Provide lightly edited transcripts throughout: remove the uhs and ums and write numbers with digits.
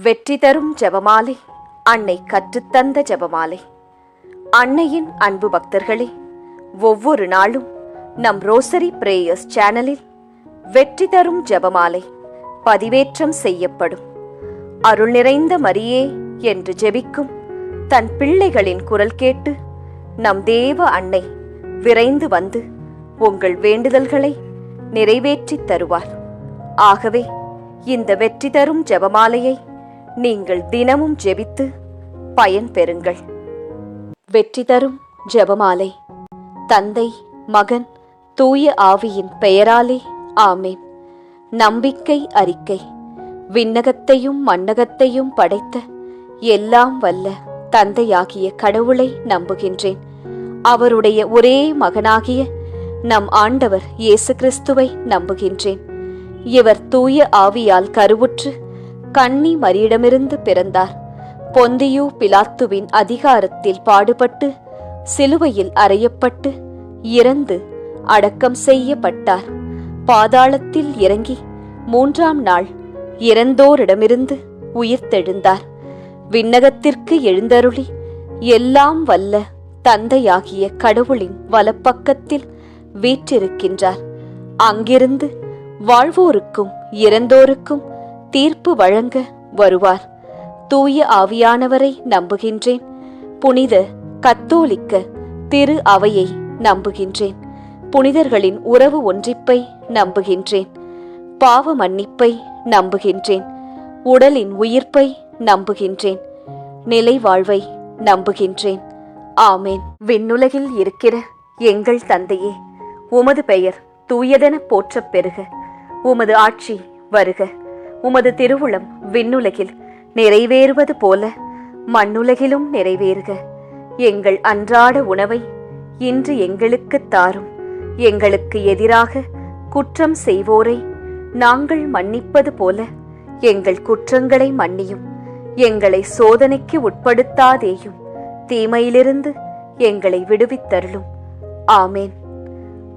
வெற்றி தரும் ஜெபமாலை, அன்னை கற்றுத்தந்த ஜெபமாலை. அன்னையின் அன்பு பக்தர்களே, ஒவ்வொரு நாளும் நம் ரோசரி பிரேயர்ஸ் சேனலில் வெற்றி தரும் ஜெபமாலை பதிவேற்றம் செய்யப்படும். அருள் நிறைந்த மரியே என்று ஜெபிக்கும் தன் பிள்ளைகளின் குரல் கேட்டு நம் தேவ அன்னை விரைந்து வந்து உங்கள் வேண்டுதல்களை நிறைவேற்றித் தருவார். ஆகவே இந்த வெற்றி தரும் ஜெபமாலையை நீங்கள் தினமும் ஜெபித்து பயன் பெறுங்கள். வெற்றி தரும் ஜெபமாலை. தந்தை, மகன், தூய ஆவியின் பெயராலே ஆமேன். நம்பிக்கை அறிக்கை. விண்ணகத்தையும் மண்ணகத்தையும் படைத்த எல்லாம் வல்ல தந்தையாகிய கடவுளை நம்புகின்றேன். அவருடைய ஒரே மகனாகிய நம் ஆண்டவர் இயேசு கிறிஸ்துவை நம்புகின்றேன். இவர் தூய ஆவியால் கருவுற்று கன்னி மரியிடமிருந்து பிறந்தார். பொந்தியு பிலாத்துவின் அதிகாரத்தில் பாடுபட்டு சிலுவையில் அறையப்பட்டு இறந்து அடக்கம் செய்யப்பட்டார். பாதாளத்தில் இறங்கி 3ஆம் நாள் இறந்தோரிடமிருந்து உயிர்த்தெழுந்தார். விண்ணகத்திற்கு எழுந்தருளி எல்லாம் வல்ல தந்தையாகிய கடவுளின் வலப்பக்கத்தில் வீற்றிருக்கின்றார். அங்கிருந்து வாழ்வோருக்கும் இறந்தோருக்கும் தீர்ப்பு வழங்க வருவார். தூய ஆவியானவரை நம்புகின்றேன். புனித கத்தோலிக்க திரு அவையை நம்புகின்றேன். புனிதர்களின் உறவு ஒன்றிப்பை நம்புகின்றேன். பாவ மன்னிப்பை நம்புகின்றேன். உடலின் உயிர்ப்பை நம்புகின்றேன். நிலை வாழ்வை நம்புகின்றேன். ஆமேன். விண்ணுலகில் இருக்கிற எங்கள் தந்தையே, உமது பெயர் தூயதென போற்றப் பெறுக. உமது ஆட்சி வருக. உமது திருவுளம் விண்ணுலகில் நிறைவேறுவது போல மண்ணுலகிலும் நிறைவேறுக. எங்கள் அன்றாட உணவை இன்று எங்களுக்குத் தாரும். எங்களுக்கு எதிராக குற்றம் செய்வோரை நாங்கள் மன்னிப்பது போல எங்கள் குற்றங்களை மன்னியும். எங்களை சோதனைக்கு உட்படுத்தாதேயும், தீமையிலிருந்து எங்களை விடுவித்தருளும். ஆமேன்.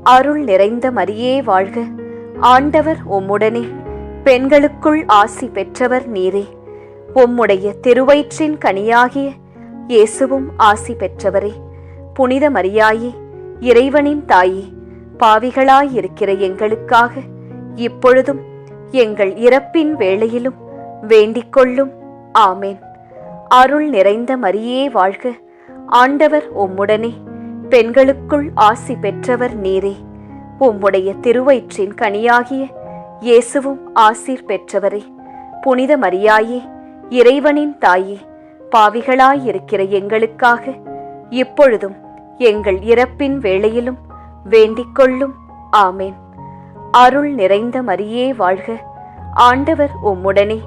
அருள் நிறைந்த மரியே வாழ்க. ஆண்டவர் உம்முடனே. பெண்களுக்குள் ஆசி பெற்றவர் நீரே. உம்முடைய திருவயிற்றின் கனியாகிய இயேசுவும் ஆசி பெற்றவரே. புனித மரியாயே, இறைவனின் தாயே, பாவிகளாயிருக்கிற எங்களுக்காக இப்பொழுதும் எங்கள் இறப்பின் வேளையிலும் வேண்டிக் கொள்ளும். ஆமேன். அருள் நிறைந்த மரியே வாழ்க. ஆண்டவர் உம்முடனே. பெண்களுக்குள் ஆசி பெற்றவர் நீரே. உம்முடைய திருவயிற்றின் கனியாகிய இயேசுவும் ஆசீர் பெற்றவரே. புனித மரியாயே, இறைவனின் தாயே, பாவிகளாயிருக்கிற எங்களுக்காக இப்பொழுதும் எங்கள் இறப்பின் வேளையிலும் வேண்டிக் கொள்ளும். ஆமேன். அருள் நிறைந்த மரியே வாழ்க. ஆண்டவர் உம்முடனே.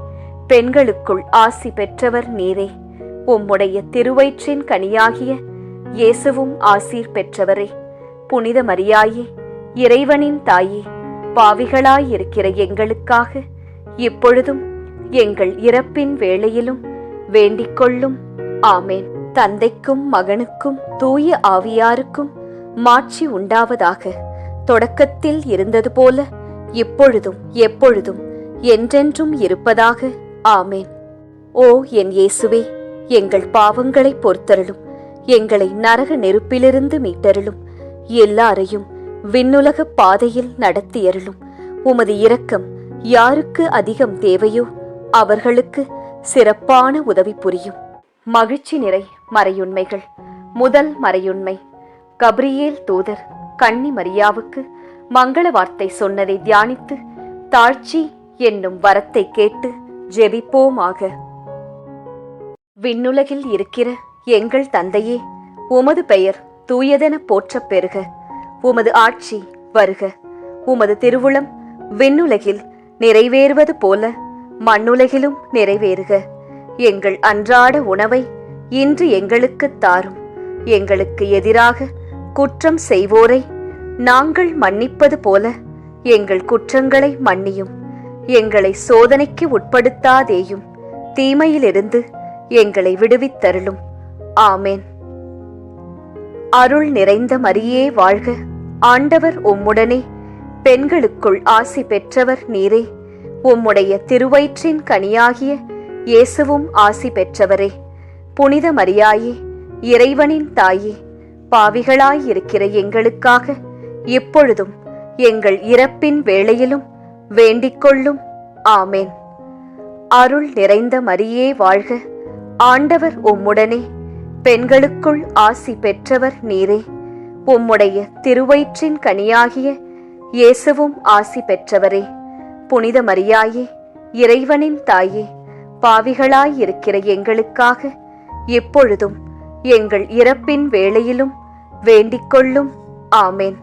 பெண்களுக்குள் ஆசி பெற்றவர் நீரே. உம்முடைய திருவயிற்றின் கனியாகிய இயேசுவும் ஆசீர் பெற்றவரே. புனித மரியாயே, இறைவனின் தாயே, பாவிகளாயிருக்கிற எங்களுக்காக இப்பொழுதும் எங்கள் இறப்பின் வேளையிலும் வேண்டிக் கொள்ளும். ஆமேன். தந்தைக்கும் மகனுக்கும் தூய ஆவியாருக்கும் மாட்சி உண்டாவதாக. தொடக்கத்தில் இருந்தது போல இப்பொழுதும் எப்பொழுதும் என்றென்றும் இருப்பதாக. ஆமேன். ஓ என் இயேசுவே, எங்கள் பாவங்களை பொறுத்தருளும். எங்களை நரக நெருப்பிலிருந்து மீட்டருளும். எல்லாரையும் விண்ணுலக பாதையில் நடத்தியருளும். உமது இரக்கம் யாருக்கு அதிகம் தேவையோ அவர்களுக்கு சிறப்பான உதவி புரியும். மகிழ்ச்சி நிறை மறையுண்மைகள். முதல் மறையுண்மை, கபிரியேல் தூதர் கன்னி மரியாவுக்கு மங்கள வார்த்தை சொன்னதை தியானித்து தாழ்ச்சி என்னும் வரத்தை கேட்டு ஜெபிப்போமாக. விண்ணுலகில் இருக்கிற எங்கள் தந்தையே, உமது பெயர் தூயதென போற்றப் பெறுக. உமது ஆட்சி வருக. உமது திருவுளம் விண்ணுலகில் நிறைவேறுவது போல மண்ணுலகிலும் நிறைவேறுக. எங்கள் அன்றாட உணவை இன்று எங்களுக்குத் தாரும். எங்களுக்கு எதிராக குற்றம் செய்வோரை நாங்கள் மன்னிப்பது போல எங்கள் குற்றங்களை மன்னியும். எங்களை சோதனைக்கு உட்படுத்தாதேயும், தீமையிலிருந்து எங்களை விடுவித்தருளும். ஆமேன். அருள் நிறைந்த மரியே வாழ்க. ஆண்டவர் உம்முடனே. பெண்களுக்குள் ஆசி பெற்றவர் நீரே. உம்முடைய திருவயிற்றின் கனியாகிய இயேசுவும் ஆசி பெற்றவரே. புனித மரியாயே, இறைவனின் தாயே, பாவிகளாயிருக்கிற எங்களுக்காக இப்பொழுதும் எங்கள் இறப்பின் வேளையிலும் வேண்டிக்கொள்ளும். ஆமேன். அருள் நிறைந்த மரியே வாழ்க. ஆண்டவர் உம்முடனே, பெண்களுக்குள் ஆசி பெற்றவர் நீரே. உம்முடைய திருவயிற்றின் கனியாகிய இயேசுவும் ஆசி பெற்றவரே. புனித மரியாயே, இறைவனின் தாயே, பாவிகளாயிருக்கிற எங்களுக்காக இப்பொழுதும் எங்கள் இறப்பின் வேளையிலும் வேண்டிக்கொள்ளும். ஆமேன்.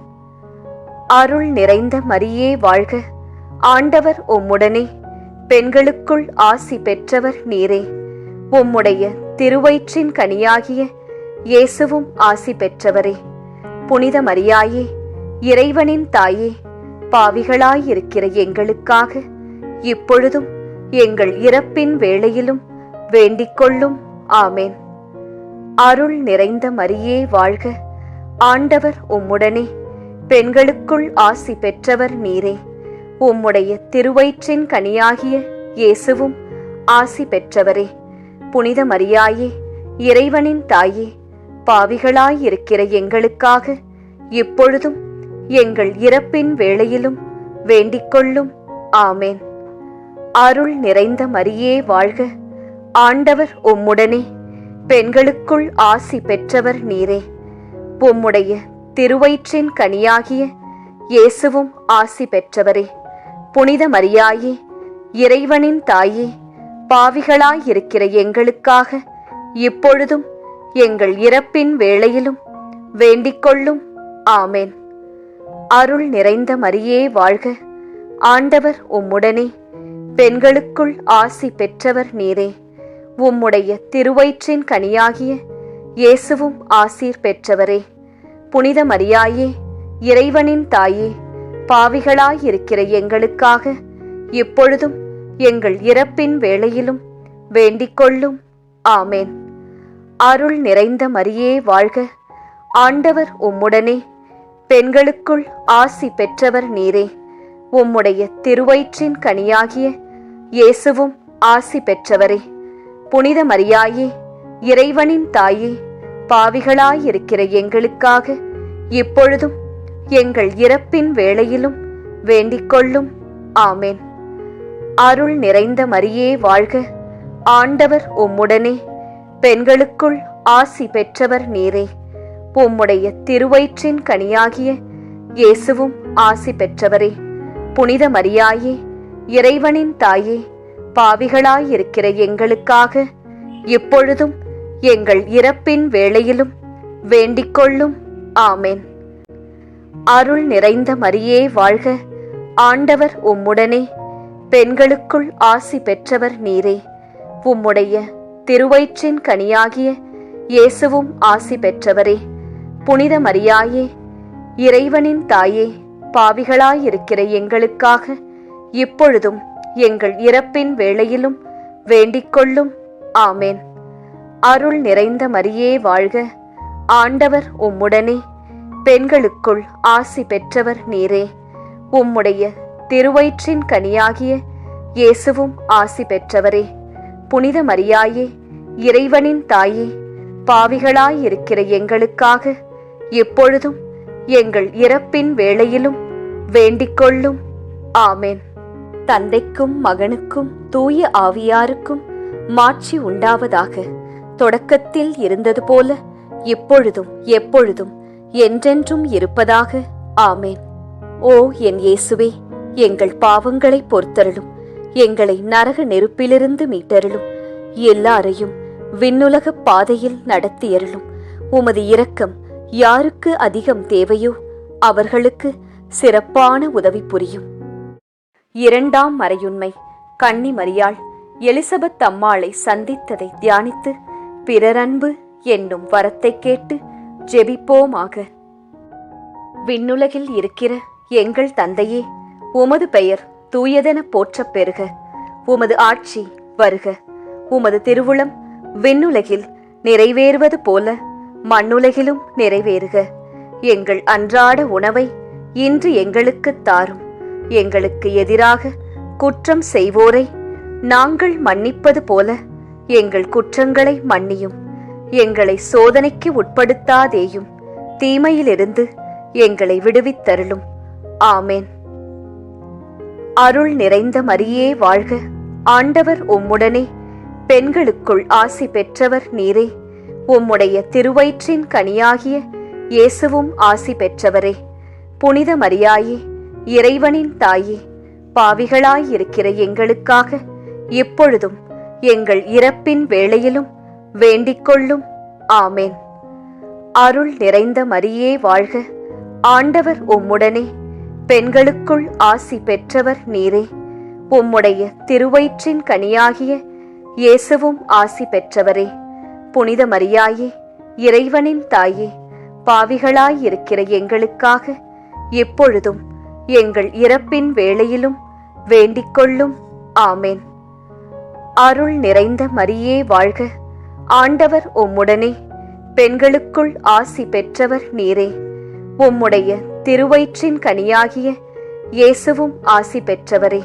அருள் நிறைந்த மரியே வாழ்க. ஆண்டவர் உம்முடனே, பெண்களுக்குள் ஆசி பெற்றவர் நீரே. உம்முடைய திருவயிற்றின் கனியாகிய இயேசுவும் ஆசி பெற்றவரே. புனித மரியாயே, இறைவனின் தாயே, பாவிகளாயிருக்கிற எங்களுக்காக இப்பொழுதும் எங்கள் இறப்பின் வேளையிலும் வேண்டிக்கொள்ளும். ஆமேன். அருள் நிறைந்த மரியே வாழ்க. ஆண்டவர் உம்முடனே, பெண்களுக்குள் ஆசி பெற்றவர் நீரே. உம்முடைய திருவயிற்றின் கனியாகிய இயேசுவும் ஆசி பெற்றவரே. புனித மரியாயே, இறைவனின் தாயே, பாவிகளாயிருக்கிற எங்களுக்காக இப்பொழுதும் எங்கள் இறப்பின் வேளையிலும் வேண்டிக்கொள்ளும். ஆமேன். அருள் நிறைந்த மரியே வாழ்க. ஆண்டவர் உம்முடனே, பெண்களுக்குள் ஆசி பெற்றவர் நீரே. உம்முடைய திருவயிற்றின் கனியாகிய இயேசுவும் ஆசி பெற்றவரே. புனித மரியாயே, இறைவனின் தாயே, பாவிகளாயிருக்கிற எங்களுக்காக இப்பொழுதும் எங்கள் இறப்பின் வேளையிலும் வேண்டிக்கொள்ளும். ஆமேன். அருள் நிறைந்த மரியே வாழ்க. ஆண்டவர் உம்முடனே, பெண்களுக்குள் ஆசி பெற்றவர் நீரே. உம்முடைய திருவயிற்றின் கனியாகிய இயேசுவும் ஆசீர் பெற்றவரே. புனித மரியாயே, இறைவனின் தாயே, பாவிகளாயிருக்கிற எங்களுக்காக இப்பொழுதும் எங்கள் இறப்பின் வேளையிலும் வேண்டிக்கொள்ளும். ஆமேன். அருள் நிறைந்த மரியே வாழ்க. ஆண்டவர் உம்முடனே, பெண்களுக்குள் ஆசி பெற்றவர் நீரே. உம்முடைய திருவயிற்றின் கனியாகிய இயேசுவும் ஆசி பெற்றவரே. புனித மரியாயே, இறைவனின் தாயே, பாவிகளாயிருக்கிற எங்களுக்காக இப்பொழுதும் எங்கள் இறப்பின் வேளையிலும் வேண்டிக்கொள்ளும். ஆமேன். அருள் நிறைந்த மரியே வாழ்க. ஆண்டவர் உம்முடனே, பெண்களுக்குள் ஆசி பெற்றவர் நீரே. உம்முடைய திருவயிற்றின் கனியாகிய இயேசுவும் ஆசி பெற்றவரே. புனித மரியாயே, இறைவனின் தாயே, பாவிகளாயிருக்கிற எங்களுக்காக இப்பொழுதும் எங்கள் இறப்பின் வேளையிலும் வேண்டிக்கொள்ளும். ஆமேன். அருள் நிறைந்த மரியே வாழ்க. ஆண்டவர் உம்முடனே, பெண்களுக்குள் ஆசி பெற்றவர் நீரே. உம்முடைய திருவயிற்றின் கனியாகிய இயேசுவும் ஆசி பெற்றவரே. புனித மரியாயே, இறைவனின் தாயே, பாவிகளாயிருக்கிற எங்களுக்காக இப்பொழுதும் எங்கள் இறப்பின் வேளையிலும் வேண்டிக்கொள்ளும். ஆமேன். அருள் நிறைந்த மரியே வாழ்க. ஆண்டவர் உம்முடனே, பெண்களுக்குள் ஆசி பெற்றவர் நீரே. உம்முடைய திருவயிற்றின் கனியாகிய இயேசுவும் ஆசி பெற்றவரே. புனித மரியாயே, இறைவனின் தாயே, பாவிகளாயிருக்கிற எங்களுக்காக இப்பொழுதும் எங்கள் இறப்பின் வேளையிலும் வேண்டிக்கொள்ளும். ஆமேன். தந்தைக்கும் மகனுக்கும் தூய ஆவியாருக்கும் மாட்சி உண்டாவதாக. தொடக்கத்தில் இருந்தது போல இப்பொழுதும் எப்பொழுதும் என்றென்றும் இருப்பதாக. ஆமேன். ஓ என் இயேசுவே, எங்கள் பாவங்களை பொறுத்தருளும். எங்களை நரக நெருப்பிலிருந்து மீட்டருளும். எல்லாரையும் விண்ணுலக பாதையில் நடத்தியருளும். உமது இரக்கம் யாருக்கு அதிகம் தேவையோ அவர்களுக்கு சிறப்பான உதவி புரியும். இரண்டாம் மறையுண்மை. கன்னி மரியாள் எலிசபெத் அம்மாளை சந்தித்ததை தியானித்து பிறரன்பு என்னும் வரத்தை கேட்டு ஜெபிப்போமாக. விண்ணுலகில் இருக்கிற எங்கள் தந்தையே, உமது பெயர் தூயதென போற்றப் பெறுக. உமது ஆட்சி வருக. உமது திருவுளம் விண்ணுலகில் நிறைவேறுவது போல மண்ணுலகிலும் நிறைவேறுக. எங்கள் அன்றாட உணவை இன்று எங்களுக்குத் தாரும். எங்களுக்கு எதிராக குற்றம் செய்வோரை நாங்கள் மன்னிப்பது போல எங்கள் குற்றங்களை மன்னியும். எங்களை சோதனைக்கு உட்படுத்தாதேயும், தீமையிலிருந்து எங்களை விடுவித்தருளும். ஆமேன். அருள் நிறைந்த மரியே வாழ்க, ஆண்டவர் உம்முடனே, பெண்களுக்குள் ஆசி பெற்றவர் நீரே. உம்முடைய திருவயிற்றின் கனியாகிய இயேசுவும் ஆசி பெற்றவரே. புனித மரியாயே, இறைவனின் தாயே, பாவிகளாயிருக்கிற எங்களுக்காக இப்பொழுதும் எங்கள் இறப்பின் வேளையிலும் வேண்டிக்கொள்ளும். ஆமேன். அருள் நிறைந்த மரியே வாழ்க, ஆண்டவர் உம்முடனே, பெண்களுக்குள் ஆசி பெற்றவர் நீரே. உம்முடைய திருவயிற்றின் கனியாகிய இயேசுவும் ஆசி பெற்றவரே. புனித மரியாயே, இறைவனின் தாயே, பாவிகளாயிருக்கிற எங்களுக்காக இப்பொழுதும் எங்கள் இறப்பின் வேளையிலும் வேண்டிக்கொள்ளும். ஆமேன். அருள் நிறைந்த மரியே வாழ்க, ஆண்டவர் உம்முடனே, பெண்களுக்குள் ஆசி பெற்றவர் நீரே. உம்முடைய திருவயிற்றின் கனியாகிய இயேசுவும் ஆசி பெற்றவரே.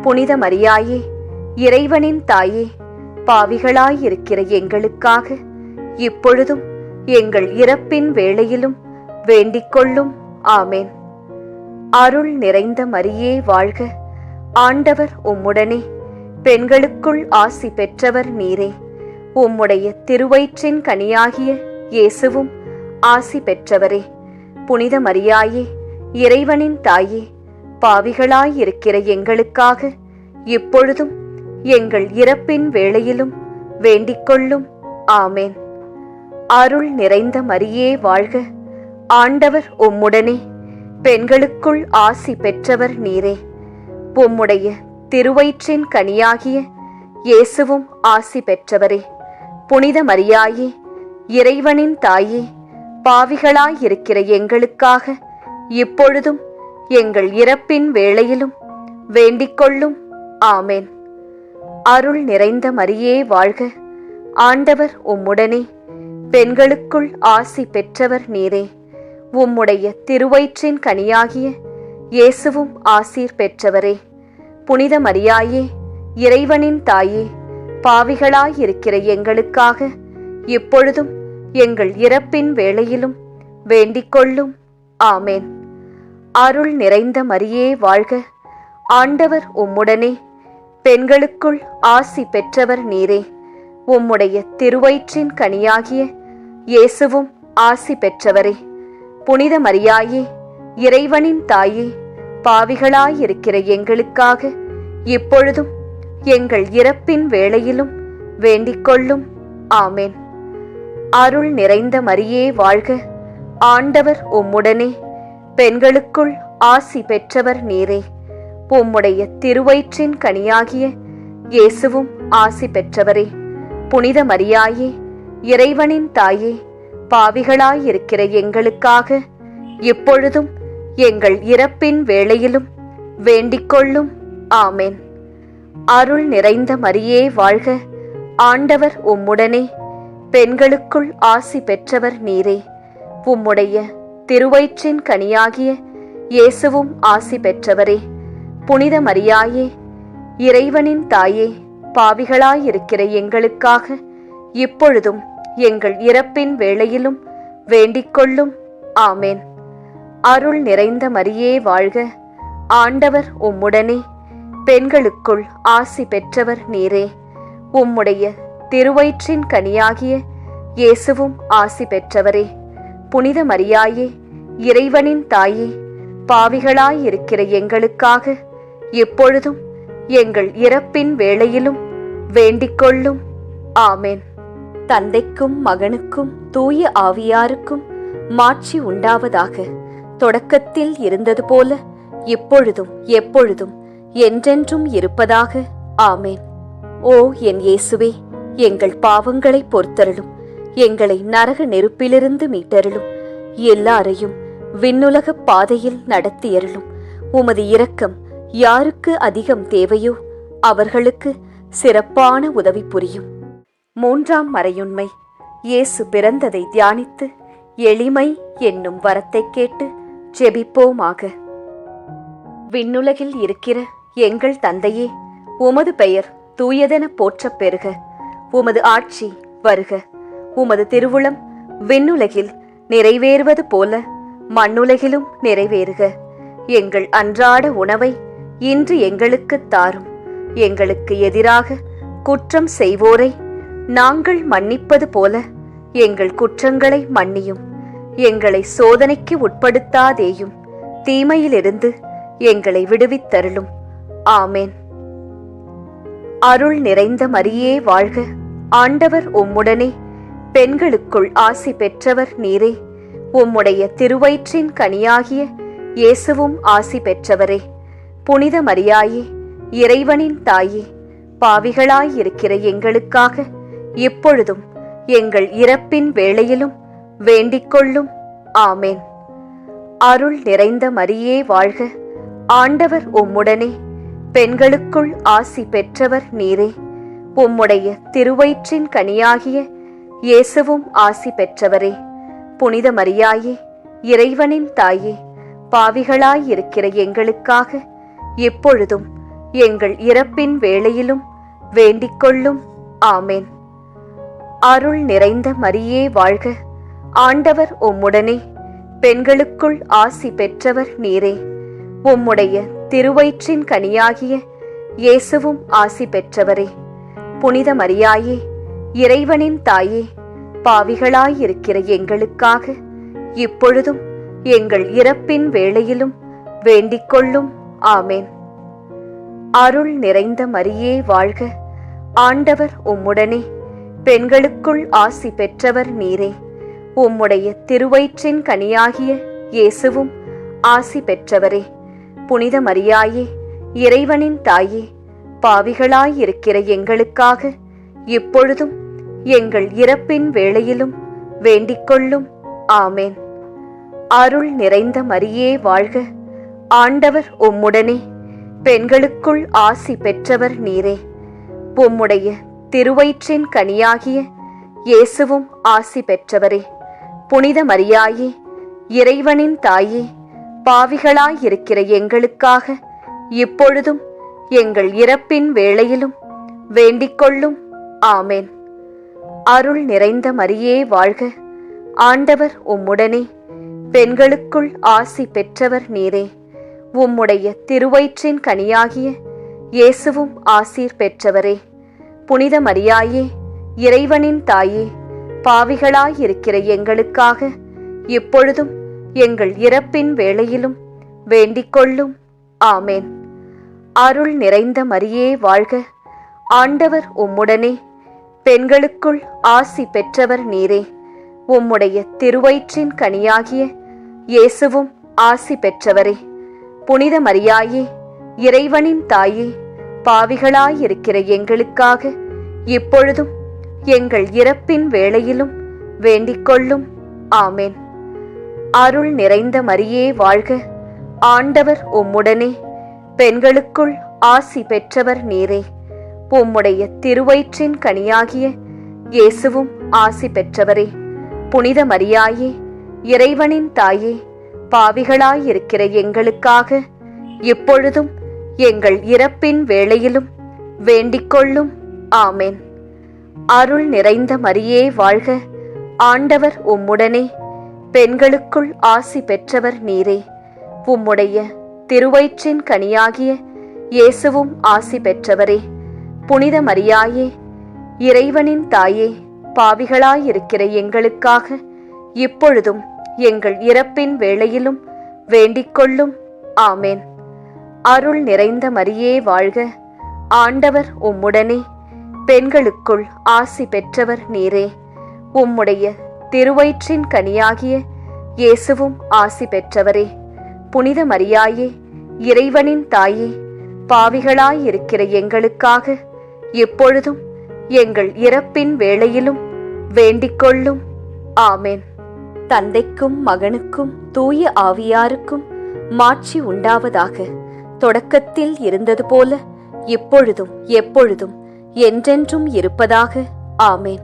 புனித மரியாயே, இறைவனின் தாயே, பாவிகளாயிருக்கிற எங்களுக்காக இப்பொழுதும் எங்கள் இறப்பின் வேளையிலும் வேண்டிக்கொள்ளும். ஆமேன். அருள் நிறைந்த மரியே வாழ்க, ஆண்டவர் உம்முடனே, பெண்களுக்குள் ஆசி பெற்றவர் நீரே. உம்முடைய திருவயிற்றின் கனியாகிய இயேசுவும் ஆசி பெற்றவரே. புனித மரியாயே, இறைவனின் தாயே, பாவிகளாயிருக்கிற எங்களுக்காக இப்பொழுதும் எங்கள் இறப்பின் வேளையிலும் வேண்டிக்கொள்ளும். ஆமேன். அருள் நிறைந்த மரியே வாழ்க, ஆண்டவர் உம்முடனே, பெண்களுக்குள் ஆசி பெற்றவர் நீரே. உம்முடைய திருவயிற்றின் கனியாகிய இயேசுவும் ஆசி பெற்றவரே. புனித மரியாயே, இறைவனின் தாயே, பாவிகளாயிருக்கிற எங்களுக்காக இப்பொழுதும் எங்கள் இறப்பின் வேளையிலும் வேண்டிக்கொள்ளும். ஆமேன். அருள் நிறைந்த மரியே வாழ்க, ஆண்டவர் உம்முடனே, பெண்களுக்குள் ஆசி பெற்றவர் நீரே. உம்முடைய திருவயிற்றின் கனியாகிய இயேசுவும் ஆசீர் பெற்றவரே. புனித மரியாயே, இறைவனின் தாயே, பாவிகளாயிருக்கிற எங்களுக்காக இப்பொழுதும் எங்கள் இறப்பின் வேளையிலும் வேண்டிக்கொள்ளும். ஆமேன். அருள் நிறைந்த மரியே வாழ்க, ஆண்டவர் உம்முடனே, பெண்களுக்குள் ஆசி பெற்றவர் நீரே. உம்முடைய திருவயிற்றின் கனியாகிய இயேசுவும் ஆசி பெற்றவரே. புனித மரியாயே, இறைவனின் தாயே, பாவிகளாயிருக்கிற எங்களுக்காக இப்பொழுதும் எங்கள் இறப்பின் வேளையிலும் வேண்டிக்கொள்ளும். ஆமேன். அருள் நிறைந்த மரியே வாழ்க, ஆண்டவர் உம்முடனே, பெண்களுக்குள் ஆசி பெற்றவர் நீரே. உம்முடைய திருவயிற்றின் கனியாகிய இயேசுவும் ஆசி பெற்றவரே. புனித மரியாயே, இறைவனின் தாயே, பாவிகளாயிருக்கிற எங்களுக்காக இப்பொழுதும் எங்கள் இறப்பின் வேளையிலும் வேண்டிக்கொள்ளும். ஆமேன். அருள் நிறைந்த மரியே வாழ்க, ஆண்டவர் உம்முடனே, பெண்களுக்குள் ஆசி பெற்றவர் நீரே. உம்முடைய திருவயிற்றின் கனியாகிய இயேசுவும் ஆசி பெற்றவரே. புனித மரியாயே, இறைவனின் தாயே, பாவிகளாயிருக்கிற எங்களுக்காக இப்பொழுதும் எங்கள் இறப்பின் வேளையிலும் வேண்டிக்கொள்ளும். ஆமேன். அருள் நிறைந்த மரியே வாழ்க, ஆண்டவர் உம்முடனே, பெண்களுக்குள் ஆசி பெற்றவர் நீரே. உம்முடைய திருவயிற்றின் கனியாகிய இயேசுவும் ஆசி பெற்றவரே. புனித மரியாயே, இறைவனின் தாயே, பாவிகளாயிருக்கிற எங்களுக்காக எப்பொழுதும் எங்கள் இறப்பின் வேளையிலும் வேண்டிக்கொள்ளும். ஆமேன். தந்தைக்கும் மகனுக்கும் தூய ஆவியாருக்கும் மாட்சி உண்டாவதாக. தொடக்கத்தில் இருந்தது போல இப்பொழுதும் எப்பொழுதும் என்றென்றும் இருப்பதாக. ஆமேன். ஓ என் இயேசுவே, எங்கள் பாவங்களை பொறுத்தருளும், எங்களை நரக நெருப்பிலிருந்து மீட்டருளும், எல்லாரையும் விண்ணுலக பாதையில் நடத்தியருளும். உமது இரக்கம் யாருக்கு அதிகம் தேவையோ அவர்களுக்கு சிறப்பான உதவி புரியும். 3ஆம் மறையுண்மை. இயேசு பிறந்ததை தியானித்து எளிமை என்னும் வரத்தை கேட்டு ஜெபிப்போமாக. விண்ணுலகில் இருக்கிற எங்கள் தந்தையே, உமது பெயர் தூயதென போற்றப் பெறுக. உமது ஆட்சி வருக. உமது திருவுளம் விண்ணுலகில் நிறைவேறுவது போல மண்ணுலகிலும் நிறைவேறுக. எங்கள் அன்றாட உணவை இன்று எங்களுக்குத் தாரும். எங்களுக்கு எதிராக குற்றம் செய்வோரை நாங்கள் மன்னிப்பது போல எங்கள் குற்றங்களை மன்னியும். எங்களை சோதனைக்கு உட்படுத்தாதேயும், தீமையிலிருந்து எங்களை விடுவித்தருளும். ஆமேன். அருள் நிறைந்த மரியே வாழ்க. ஆண்டவர் உம்முடனே, பெண்களுக்குள் ஆசி பெற்றவர் நீரே. உம்முடைய திருவயிற்றின் கனியாகிய இயேசுவும் ஆசி பெற்றவரே. புனித மரியாயே, இறைவனின் தாயே, பாவிகளாயிருக்கிற எங்களுக்காக இப்பொழுதும் எங்கள் இறப்பின் வேளையிலும் வேண்டிக்கொள்ளும். ஆமேன். அருள் நிறைந்த மரியே வாழ்க. ஆண்டவர் உம்முடனே, பெண்களுக்குள் ஆசி பெற்றவர் நீரே. உம்முடைய திருவயிற்றின் கனியாகிய இயேசுவும் ஆசி பெற்றவரே. புனித மரியாயே, இறைவனின் தாயே, பாவிகளாயிருக்கிற எங்களுக்காக எப்பொழுதும் எங்கள் இறப்பின் வேளையிலும் வேண்டிக்கொள்ளும். ஆமேன். அருள் நிறைந்த மரியே வாழ்க. ஆண்டவர் உம்முடனே, பெண்களுக்குள் ஆசி பெற்றவர் நீரே. உம்முடைய திருவயிற்றின் கனியாகிய இயேசுவும் ஆசி பெற்றவரே. புனித மரியாயே, இறைவனின் தாயே, பாவிகளாயிருக்கிற எங்களுக்காக இப்பொழுதும் எங்கள் இறப்பின் வேளையிலும் வேண்டிக்கொள்ளும். ஆமேன். அருள் நிறைந்த மரியே வாழ்க. ஆண்டவர் உம்முடனே, பெண்களுக்குள் ஆசி பெற்றவர் நீரே. உம்முடைய திருவயிற்றின் கனியாகிய இயேசுவும் ஆசி பெற்றவரே. புனித மரியாயே, இறைவனின் தாயே, பாவிகளாயிருக்கிற எங்களுக்காக இப்பொழுதும் எங்கள் இறப்பின் வேளையிலும் வேண்டிக்கொள்ளும். ஆமேன். அருள் நிறைந்த மரியே வாழ்க. ஆண்டவர் உம்முடனே, பெண்களுக்குள் ஆசி பெற்றவர் நீரே. உம்முடைய திருவயிற்றின் கனியாகிய இயேசுவும் ஆசி பெற்றவரே. புனித மரியாயே, இறைவனின் தாயே, பாவிகளாயிருக்கிற எங்களுக்காக இப்பொழுதும் எங்கள் இறப்பின் வேளையிலும் வேண்டிக்கொள்ளும். ஆமேன். அருள் நிறைந்த மரியே வாழ்க. ஆண்டவர் உம்முடனே, பெண்களுக்குள் ஆசி பெற்றவர் நீரே. உம்முடைய திருவயிற்றின் கனியாகிய இயேசுவும் ஆசீர் பெற்றவரே. புனித மரியாயே, இறைவனின் தாயே, பாவிகளாயிருக்கிற எங்களுக்காக இப்பொழுதும் எங்கள் இறப்பின் வேளையிலும் வேண்டிக்கொள்ளும். ஆமேன். அருள் நிறைந்த மரியே வாழ்க. ஆண்டவர் உம்முடனே, பெண்களுக்குள் ஆசி பெற்றவர் நீரே. உம்முடைய திருவயிற்றின் கனியாகிய இயேசுவும் ஆசி பெற்றவரே. புனித மரியாயே, இறைவனின் தாயே, பாவிகளாயிருக்கிற எங்களுக்காக இப்பொழுதும் எங்கள் இறப்பின் வேளையிலும் வேண்டிக்கொள்ளும். ஆமேன். அருள் நிறைந்த மரியே வாழ்க. ஆண்டவர் உம்முடனே, பெண்களுக்குள் ஆசி பெற்றவர் நீரே. உம்முடைய திருவயிற்றின் கனியாகிய இயேசுவும் ஆசி பெற்றவரே. புனித மரியாயே, இறைவனின் தாயே, பாவிகளாயிருக்கிற எங்களுக்காக இப்பொழுதும் எங்கள் இறப்பின் வேளையிலும் வேண்டிக்கொள்ளும். ஆமேன். அருள் நிறைந்த மரியே வாழ்க. ஆண்டவர் உம்முடனே, பெண்களுக்குள் ஆசி பெற்றவர் நீரே. உம்முடைய திருவயிற்றின் கனியாகிய இயேசுவும் ஆசி பெற்றவரே. புனித மரியாயே, இறைவனின் தாயே, பாவிகளாயிருக்கிற எங்களுக்காக இப்பொழுதும் எங்கள் இறப்பின் வேளையிலும் வேண்டிக்கொள்ளும். ஆமேன். அருள் நிறைந்த மரியே வாழ்க. ஆண்டவர் உம்முடனே, பெண்களுக்குள் ஆசி பெற்றவர் நீரே. உம்முடைய திருவயிற்றின் கனியாகிய இயேசுவும் ஆசி பெற்றவரே. புனித மரியாயே, இறைவனின் தாயே, பாவிகளாயிருக்கிற எங்களுக்காக இப்பொழுதும் எங்கள் இறப்பின் வேளையிலும் வேண்டிக்கொள்ளும். ஆமேன். தந்தைக்கும் மகனுக்கும் தூய ஆவியாருக்கும் மாட்சி உண்டாவதாக. தொடக்கத்தில் இருந்தது போல இப்பொழுதும் எப்பொழுதும் என்றென்றும் இருப்பதாக. ஆமேன்.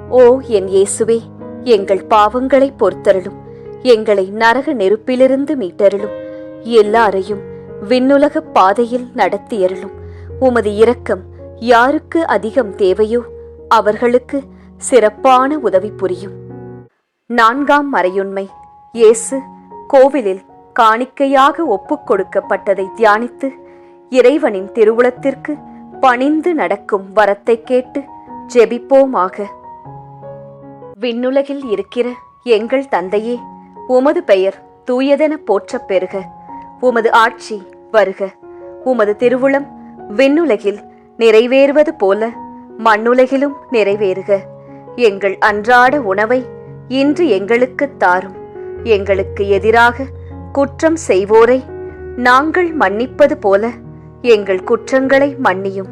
ஓ என் இயேசுவே, எங்கள் பாவங்களை பொறுத்தருளும். எங்களை நரக நெருப்பிலிருந்து மீட்டருளும். எல்லாரையும் விண்ணுலக பாதையில் நடத்தியருளும். உமது இரக்கம் யாருக்கு அதிகம் தேவையோ அவர்களுக்கு சிறப்பான உதவி புரியும். 4ஆம் மறையுண்மை. இயேசு கோவிலில் காணிக்கையாக ஒப்புக் கொடுக்கப்பட்டதை தியானித்து இறைவனின் திருவுளத்திற்கு பணிந்து நடக்கும் வரத்தை கேட்டு ஜெபிப்போமாக. விண்ணுலகில் இருக்கிற எங்கள் தந்தையே, உமது பெயர் தூயதென போற்றப் பெறுக. உமது ஆட்சி வருக. உமது திருவுளம் விண்ணுலகில் நிறைவேறுவது போல மண்ணுலகிலும் நிறைவேறுக. எங்கள் அன்றாட உணவை இன்று எங்களுக்குத் தாரும். எங்களுக்கு எதிராக குற்றம் செய்வோரை நாங்கள் மன்னிப்பது போல எங்கள் குற்றங்களை மன்னியும்.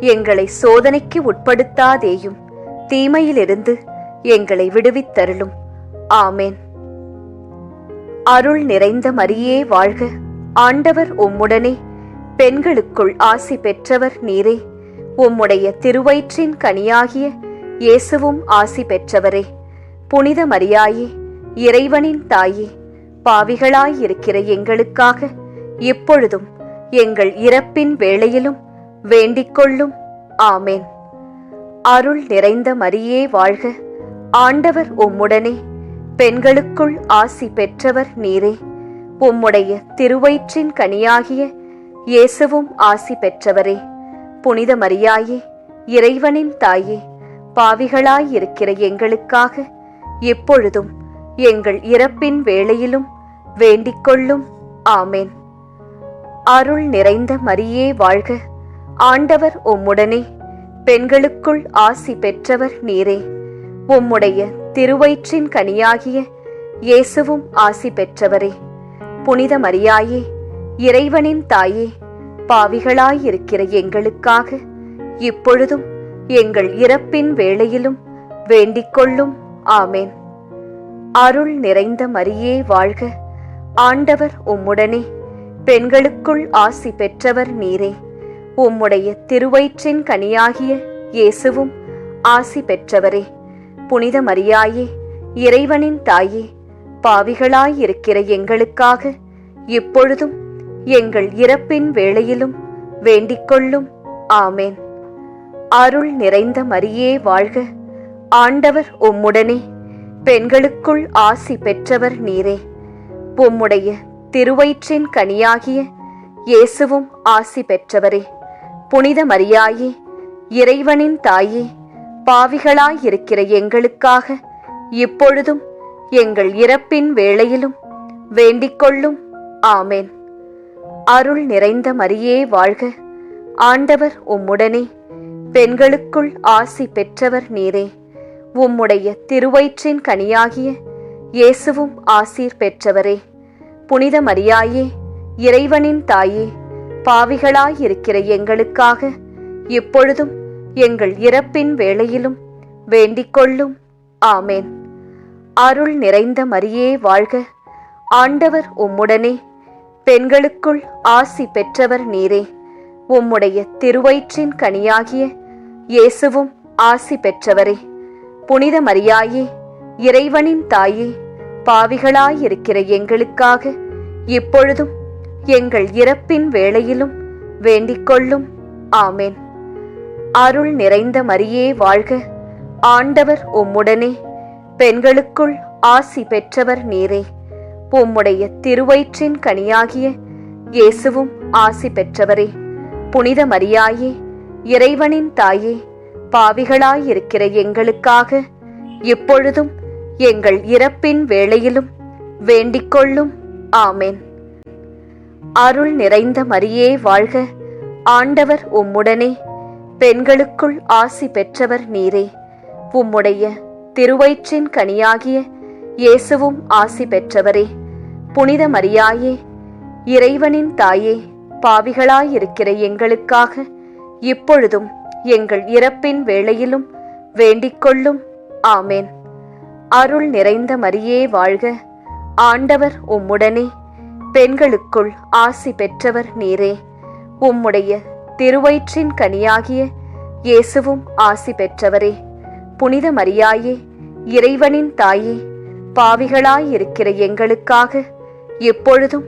எங்களை சோதனைக்கு உட்படுத்தாதேயும், தீமையிலிருந்து எங்களை விடுவித்தருளும். ஆமேன். அருள் நிறைந்த மரியே வாழ்க. ஆண்டவர் உம்முடனே, பெண்களுக்குள் ஆசி பெற்றவர் நீரே. உம்முடைய திருவயிற்றின் கனியாகிய இயேசுவும் ஆசி பெற்றவரே. புனித மரியாயே, இறைவனின் தாயே, பாவிகளாயிருக்கிற எங்களுக்காக இப்பொழுதும் எங்கள் இறப்பின் வேளையிலும் வேண்டிக்கொள்ளும். ஆமேன். அருள் நிறைந்த மரியே வாழ்க. ஆண்டவர் உம்முடனே, பெண்களுக்குள் ஆசி பெற்றவர் நீரே. உம்முடைய திருவயிற்றின் கனியாகிய இயேசுவும் ஆசி பெற்றவரே. புனித மரியாயே, இறைவனின் தாயே, பாவிகளாயிருக்கிற எங்களுக்காக இப்பொழுதும் எங்கள் இறப்பின் வேளையிலும் வேண்டிக்கொள்ளும். ஆமேன். அருள் நிறைந்த மரியே வாழ்க. ஆண்டவர் உம்முடனே, பெண்களுக்குள் ஆசி பெற்றவர் நீரே. உம்முடைய திருவயிற்றின் கனியாகிய இயேசுவும் ஆசி பெற்றவரே. புனித மரியாயே, இறைவனின் தாயே, பாவிகளாயிருக்கிற எங்களுக்காக இப்பொழுதும் எங்கள் இறப்பின் வேளையிலும் வேண்டிக்கொள்ளும். ஆமேன். அருள் நிறைந்த மரியே வாழ்க. ஆண்டவர் உம்முடனே, பெண்களுக்குள் ஆசி பெற்றவர் நீரே. உம்முடைய திருவயிற்றின் கனியாகிய இயேசுவும் ஆசி பெற்றவரே. புனித மரியாயே, இறைவனின் தாயே, பாவிகளாயிருக்கிற எங்களுக்காக இப்பொழுதும் எங்கள் இறப்பின் வேளையிலும் வேண்டிக்கொள்ளும். ஆமேன். அருள் நிறைந்த மரியே வாழ்க. ஆண்டவர் உம்முடனே, பெண்களுக்குள் ஆசி பெற்றவர் நீரே. உம்முடைய திருவயிற்றின் கனியாகிய இயேசுவும் ஆசி பெற்றவரே. புனித மரியாயே, இறைவனின் தாயே, பாவிகளாயிருக்கிற எங்களுக்காக இப்பொழுதும் எங்கள் இறப்பின் வேளையிலும் வேண்டிக்கொள்ளும். ஆமேன். அருள் நிறைந்த மரியே வாழ்க. ஆண்டவர் உம்முடனே, பெண்களுக்குள் ஆசி பெற்றவர் நீரே. உம்முடைய திருவயிற்றின் கனியாகிய இயேசுவும் ஆசீர் பெற்றவரே. புனித மரியாயே, இறைவனின் தாயே, பாவிகளாயிருக்கிற எங்களுக்காக இப்பொழுதும் எங்கள் இறப்பின் வேளையிலும் வேண்டிக்கொள்ளும். ஆமேன். அருள் நிறைந்த மரியே வாழ்க. ஆண்டவர் உம்முடனே, பெண்களுக்குள் ஆசி பெற்றவர் நீரே. உம்முடைய திருவயிற்றின் கனியாகிய இயேசுவும் ஆசி பெற்றவரே. புனித மரியாயே, இறைவனின் தாயே, பாவிகளாயிருக்கிற எங்களுக்காக இப்பொழுதும் எங்கள் இறப்பின் வேளையிலும் வேண்டிக்கொள்ளும். ஆமேன். அருள் நிறைந்த மரியே வாழ்க. ஆண்டவர் உம்முடனே, பெண்களுக்குள் ஆசி பெற்றவர் நீரே. உம்முடைய திருவயிற்றின் கனியாகிய இயேசுவும் ஆசி பெற்றவரே. புனித மரியாயே, இறைவனின் தாயே, பாவிகளாயிருக்கிற எங்களுக்காக இப்பொழுதும் எங்கள் இறப்பின் வேளையிலும் வேண்டிக்கொள்ளும். ஆமேன். அருள் நிறைந்த மரியே வாழ்க. ஆண்டவர் உம்முடனே, பெண்களுக்குள் ஆசி பெற்றவர் நீரே. உம்முடைய திருவயிற்றின் கனியாகிய இயேசுவும் ஆசி பெற்றவரே. புனித மரியாயே, இறைவனின் தாயே, பாவிகளாயிருக்கிற எங்களுக்காக இப்பொழுதும் எங்கள் இறப்பின் வேளையிலும் வேண்டிக்கொள்ளும். ஆமேன். அருள் நிறைந்த மரியே வாழ்க. ஆண்டவர் உம்முடனே, பெண்களுக்குள் ஆசி பெற்றவர் நீரே. உம்முடைய திருவயிற்றின் கனியாகிய இயேசுவும் ஆசி பெற்றவரே. புனித மரியாயே, இறைவனின் தாயே, பாவிகளாயிருக்கிற எங்களுக்காக எப்பொழுதும்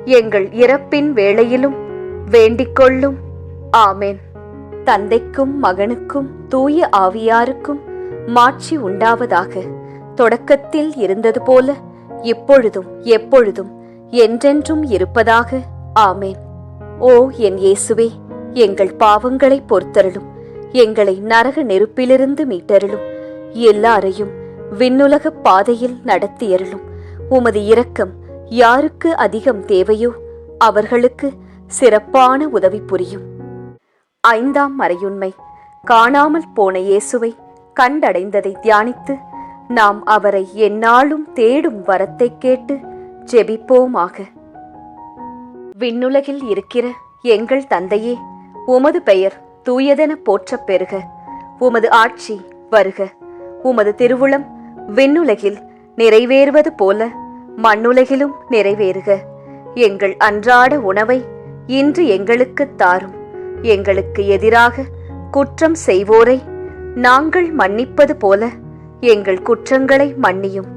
எங்கள் இறப்பின் வேளையிலும் வேண்டிக்கொள்ளும். ஆமேன். தந்தைக்கும் மகனுக்கும் தூய ஆவியாருக்கும் மாட்சி உண்டாவதாக. தொடக்கத்தில் இருந்தது போல இப்பொழுதும் எப்பொழுதும் என்றென்றும் இருப்பதாக. ஆமேன். ஓ என் இயேசுவே, எங்கள் பாவங்களை பொறுத்தருளும். எங்களை நரக நெருப்பிலிருந்து மீட்டருளும். எல்லாரையும் விண்ணுலக பாதையில் நடத்தியருளும். உமது இரக்கம் யாருக்கு அதிகம் தேவையோ அவர்களுக்கு சிறப்பான உதவி புரியும். 5ஆம் மறையுண்மை. காணாமல் போன இயேசுவை கண்டடைந்ததை தியானித்து நாம் அவரை எந்நாளும் தேடும் வரத்தை கேட்டு ஜெபிப்போமாக. விண்ணுலகில் இருக்கிற எங்கள் தந்தையே, உமது பெயர் தூயதென போற்றப் பெறுக. உமது ஆட்சி வருக. உமது திருவுளம் விண்ணுலகில் நிறைவேறுவது போல மண்ணுலகிலும் நிறைவேறுக. எங்கள் அன்றாட உணவை இன்று எங்களுக்குத் தாரும். எங்களுக்கு எதிராக குற்றம் செய்வோரை நாங்கள் மன்னிப்பது போல எங்கள் குற்றங்களை மன்னியும்.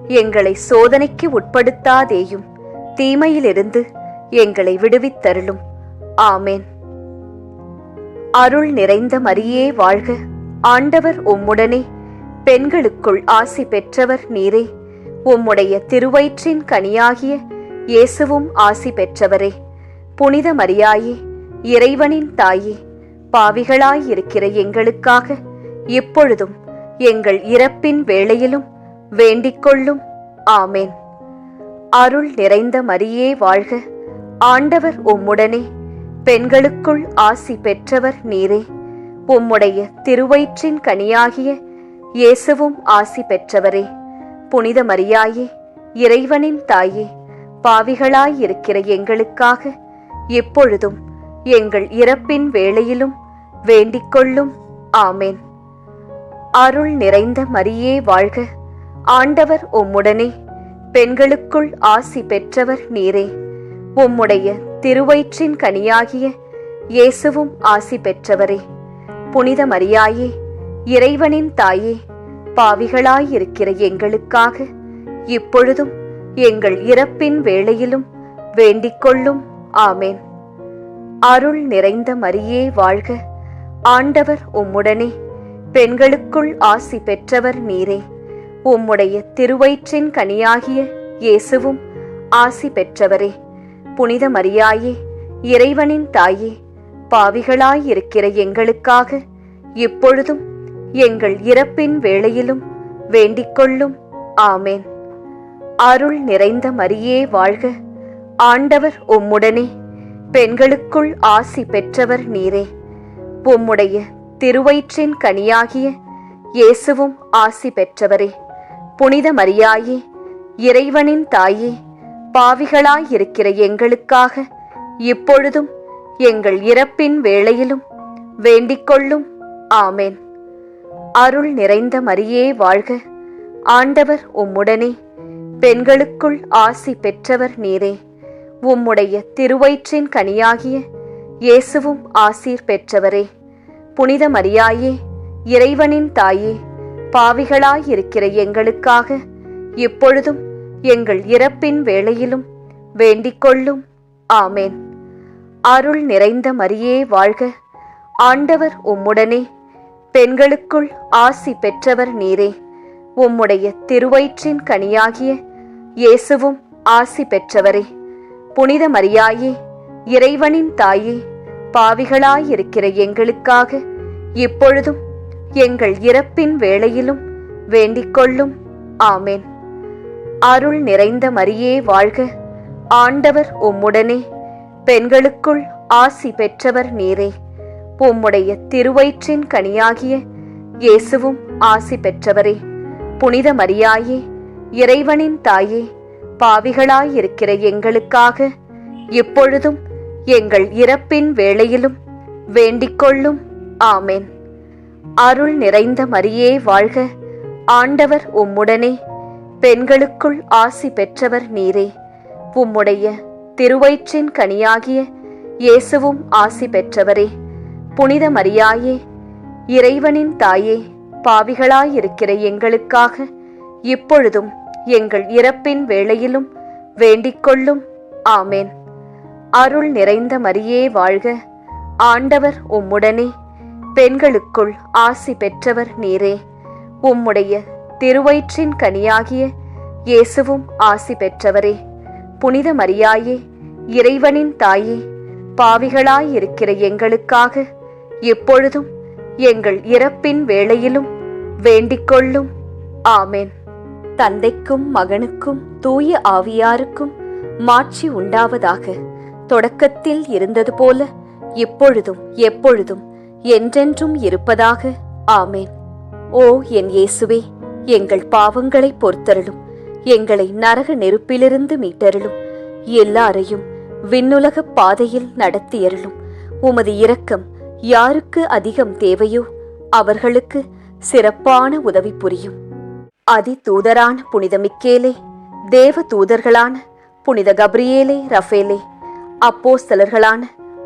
எங்களை சோதனைக்கு உட்படுத்தாதேயும், தீமையிலிருந்து எங்களை விடுவித்தருளும். ஆமேன். அருள் நிறைந்த மரியே வாழ்க. ஆண்டவர் உம்முடனே. பெண்களுக்குள் ஆசி பெற்றவர் நீரே. உம்முடைய திருவயிற்றின் கனியாகிய இயேசுவும் ஆசி பெற்றவரே. புனித மரியாயே, இறைவனின் தாயே, பாவிகளாயிருக்கிற எங்களுக்காக இப்பொழுதும் எங்கள் இறப்பின் வேளையிலும் வேண்டிக்கொள்ளும். ஆமேன். அருள் நிறைந்த மரியே வாழ்க. ஆண்டவர் உம்முடனே. பெண்களுக்குள் ஆசி பெற்றவர் நீரே. உம்முடைய திருவயிற்றின் கனியாகிய இயேசுவும் ஆசி பெற்றவரே. புனித மரியாயே, இறைவனின் தாயே, பாவிகளாயிருக்கிற எங்களுக்காக இப்பொழுதும் எங்கள் இறப்பின் வேளையிலும் வேண்டிக்கொள்ளும். ஆமேன். அருள் நிறைந்த மரியே வாழ்க. ஆண்டவர் உம்முடனே. பெண்களுக்குள் ஆசி பெற்றவர் நீரே. உம்முடைய திருவயிற்றின் கனியாகிய இயேசுவும் ஆசி பெற்றவரே. புனித மரியாயே, இறைவனின் தாயே, பாவிகளாயிருக்கிற எங்களுக்காக இப்பொழுதும் எங்கள் இறப்பின் வேளையிலும் வேண்டிக்கொள்ளும். ஆமேன். அருள் நிறைந்த மரியே வாழ்க. ஆண்டவர் உம்முடனே. பெண்களுக்குள் ஆசி பெற்றவர் நீரே. உம்முடைய திருவயிற்றின் கனியாகிய இயேசுவும் ஆசி பெற்றவரே. புனித மரியாயே, இறைவனின் தாயே, பாவிகளாயிருக்கிற எங்களுக்காக இப்பொழுதும் எங்கள் இறப்பின் வேளையிலும் வேண்டிக்கொள்ளும். ஆமேன். அருள் நிறைந்த மரியே வாழ்க. ஆண்டவர் உம்முடனே. பெண்களுக்குள் ஆசி பெற்றவர் நீரே. உம்முடைய திருவயிற்றின் கனியாகிய இயேசுவும் ஆசி பெற்றவரே. புனித மரியாயே, இறைவனின் தாயே, பாவிகளாயிருக்கிற எங்களுக்காக இப்பொழுதும் எங்கள் இறப்பின் வேளையிலும் வேண்டிக்கொள்ளும். ஆமேன். அருள் நிறைந்த மரியே வாழ்க. ஆண்டவர் உம்முடனே. பெண்களுக்குள் ஆசி பெற்றவர் நீரே. உம்முடைய திருவயிற்றின் கனியாகிய இயேசுவும் ஆசீர் பெற்றவரே. புனித மரியாயே, இறைவனின் தாயே, பாவிகளாயிருக்கிற எங்களுக்காக இப்பொழுதும் எங்கள் இறப்பின் வேளையிலும் வேண்டிக்கொள்ளும். ஆமேன். அருள் நிறைந்த மரியே வாழ்க. ஆண்டவர் உம்முடனே. பெண்களுக்குள் ஆசி பெற்றவர் நீரே. உம்முடைய திருவயிற்றின் கனியாகிய இயேசுவும் ஆசி பெற்றவரே. புனித மரியாயே, இறைவனின் தாயே, பாவிகளாயிருக்கிற எங்களுக்காக இப்பொழுதும் எங்கள் இறப்பின் வேளையிலும் வேண்டிக்கொள்ளும். ஆமேன். அருள் நிறைந்த மரியே வாழ்க. ஆண்டவர் உம்முடனே. பெண்களுக்குள் ஆசி பெற்றவர் நீரே. உம்முடைய திருவயிற்றின் கனியாகிய இயேசுவும் ஆசி பெற்றவரே. புனித மரியாயே, இறைவனின் தாயே, பாவிகளாயிருக்கிற எங்களுக்காக இப்பொழுதும் எங்கள் இறப்பின் வேளையிலும் வேண்டிக்கொள்ளும். ஆமேன். அருள் நிறைந்த மரியே வாழ்க. ஆண்டவர் உம்முடனே. பெண்களுக்குள் ஆசி பெற்றவர் நீரே. உம்முடைய திருவயிற்றின் கனியாகிய இயேசுவும் ஆசி பெற்றவரே. புனித மரியாயே, இறைவனின் தாயே, பாவிகளாயிருக்கிற எங்களுக்காக இப்பொழுதும் எங்கள் இறப்பின் வேளையிலும் வேண்டிக்கொள்ளும். ஆமேன். அருள் நிறைந்த மரியே வாழ்க. ஆண்டவர் உம்முடனே. பெண்களுக்குள் ஆசி பெற்றவர் நீரே. உம்முடைய திருவயிற்றின் கனியாகிய இயேசுவும் ஆசி பெற்றவரே. புனித மரியாயே, இறைவனின் தாயே, பாவிகளாயிருக்கிற எங்களுக்காக எப்பொழுதும் எங்கள் இறப்பின் வேளையிலும் வேண்டிக்கொள்ளும். ஆமென். தந்தைக்கும் மகனுக்கும் தூய ஆவியாருக்கும் மாட்சி உண்டாவதாக. தொடக்கத்தில் இருந்தது போல இப்பொழுதும் எப்பொழுதும் என்றென்றும் இருப்பதாக. ஆமென். ஓ என் இயேசுவே, எங்கள் பாவங்களை பொறுத்தருளும். எங்களை நரக நெருப்பிலிருந்து மீட்டருளும். எல்லாரையும் விண்ணுலக பாதையில் நடத்தியருளும். உமது இரக்கம் யாருக்கு அதிகம் தேவையோ அவர்களுக்கு சிறப்பான உதவி புரியும். அதி தூதரான புனித மிக்கேலே, தேவ தூதர்களான புனித கப்ரியேலே, ரஃபேலே, அப்போஸ்தலர்களான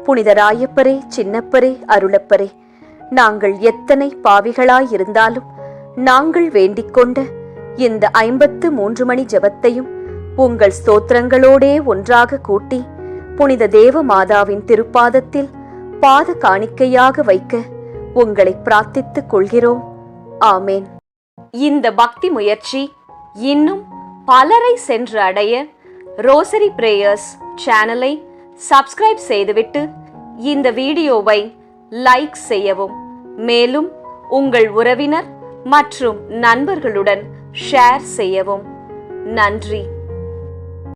புனித ராயப்பரே, சின்னப்பரே, அருளப்பரே, நாங்கள் எத்தனை பாவிகளாயிருந்தாலும் நாங்கள் வேண்டிக்கொண்ட இந்த 53 மணி ஜெபத்தையும் உங்கள் ஸ்தோத்திரங்களோடே ஒன்றாக கூட்டி புனித தேவ மாதாவின் திருப்பாதத்தில் பாத காணிக்கையாக வைக்க உங்களை பிரார்த்தித்துக் கொள்கிறோம். ஆமேன். இந்த பக்தி முயற்சி இன்னும் பலரை சென்று அடைய ரோசரி பிரேயர்ஸ் சேனலை சப்ஸ்கிரைப் செய்துவிட்டு இந்த வீடியோவை லைக் செய்யவும். மேலும் உங்கள் உறவினர் மற்றும் நண்பர்களுடன் ஷேர் செய்யவும். நன்றி.